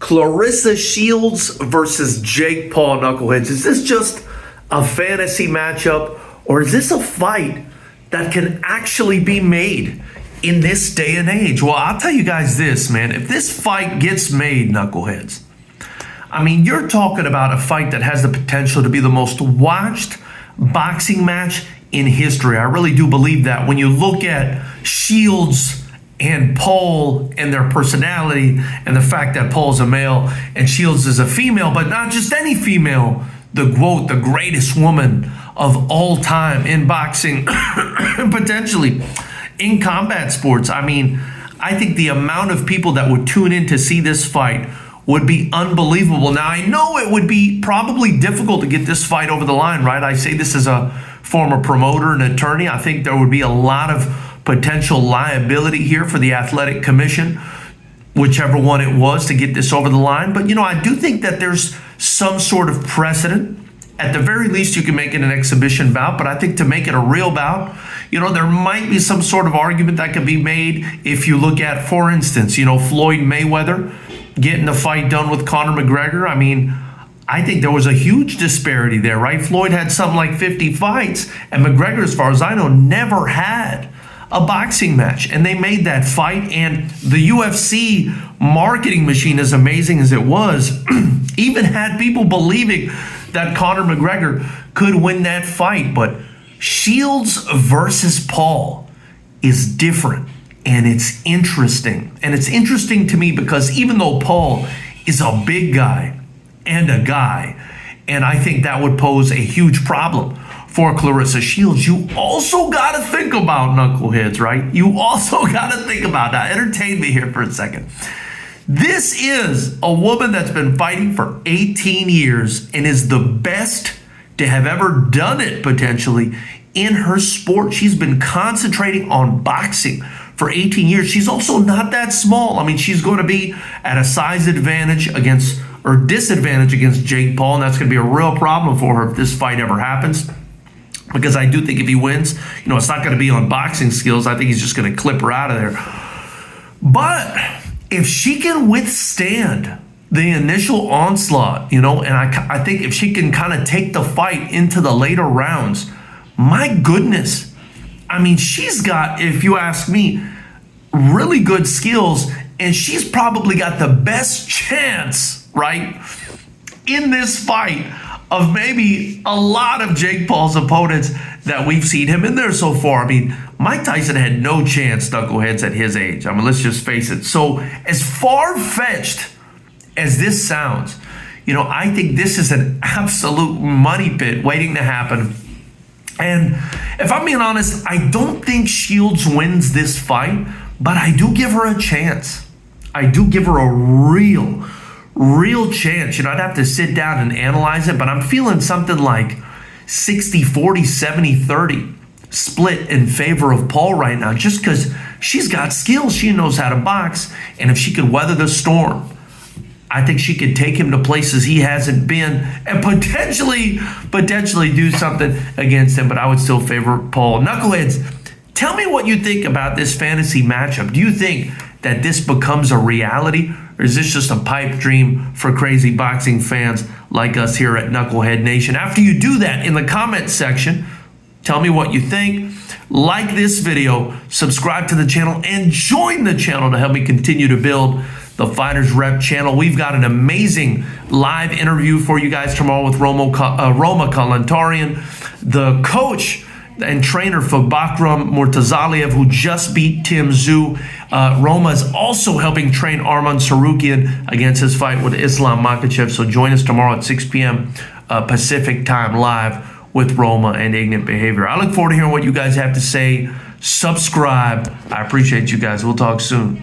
Claressa Shields versus Jake Paul, knuckleheads. Is this just a fantasy matchup, or is this a fight that can actually be made in this day and age? Well, I'll tell you guys this, man. If this fight gets made, knuckleheads, I mean, you're talking about a fight that has the potential to be the most watched boxing match in history. I really do believe that. When you look at Shields and Paul and their personality and the fact that Paul's a male and Shields is a female, but not just any female, the GWOAT, the greatest woman of all time in boxing, potentially in combat sports. I mean, I think the amount of people that would tune in to see this fight would be unbelievable. Now, I know it would be probably difficult to get this fight over the line, right? I say this as a former promoter and attorney. I think there would be a lot of potential liability here for the athletic commission, whichever one it was, to get this over the line. But, you know, I do think that there's some sort of precedent. At the very least, you can make it an exhibition bout, but I think to make it a real bout, you know, there might be some sort of argument that can be made if you look at, for instance, you know, Floyd Mayweather getting the fight done with Conor McGregor. I mean, I think there was a huge disparity there, right? Floyd had something like 50 fights, and McGregor, as far as I know, never had a boxing match. And they made that fight, and the UFC marketing machine, as amazing as it was, even had people believing that Conor McGregor could win that fight. But Shields versus Paul is different, and it's interesting. And it's interesting to me because even though Paul is a big guy and a guy, and I think that would pose a huge problem for Claressa Shields, you also got to think about, knuckleheads, right? You also got to think about, now entertain me here for a second. This is a woman that's been fighting for 18 years and is the best to have ever done it, potentially, in her sport. She's been concentrating on boxing for 18 years. She's also not that small. I mean, she's going to be at a size advantage against, or disadvantage against, Jake Paul, and that's going to be a real problem for her if this fight ever happens. Because I do think if he wins, you know, it's not going to be on boxing skills. I think he's just going to clip her out of there. But if she can withstand the initial onslaught, you know, and I think if she can kind of take the fight into the later rounds, my goodness, I mean, she's got, if you ask me, really good skills, and she's probably got the best chance, right, in this fight of maybe a lot of Jake Paul's opponents that we've seen him in there so far. I mean, Mike Tyson had no chance, knuckleheads, at his age. I mean, let's just face it. So as far-fetched as this sounds, you know, I think this is an absolute money pit waiting to happen. And if I'm being honest, I don't think Shields wins this fight, but I do give her a chance. I do give her a real chance. You know, I'd have to sit down and analyze it, but I'm feeling something like 60-40, 70-30 split in favor of Paul right now, just because she's got skills. She knows how to box, and if she could weather the storm, I think she could take him to places he hasn't been and potentially do something against him, but I would still favor Paul. Knuckleheads, tell me what you think about this fantasy matchup. Do you think that this becomes a reality, or is this just a pipe dream for crazy boxing fans like us here at Knucklehead Nation? After you do that, in the comment section, tell me what you think. Like this video, subscribe to the channel, and join the channel to help me continue to build the FightersRep channel. We've got an amazing live interview for you guys tomorrow with Roma Kalantarian, the coach and trainer for Bakram Murtazaliev, who just beat Tim Tszyu. Roma is also helping train Arman Sarukian against his fight with Islam Makhachev. So join us tomorrow at 6 p.m. Pacific time live with Roma and Ignorant Behavior. I look forward to hearing what you guys have to say. Subscribe. I appreciate you guys. We'll talk soon.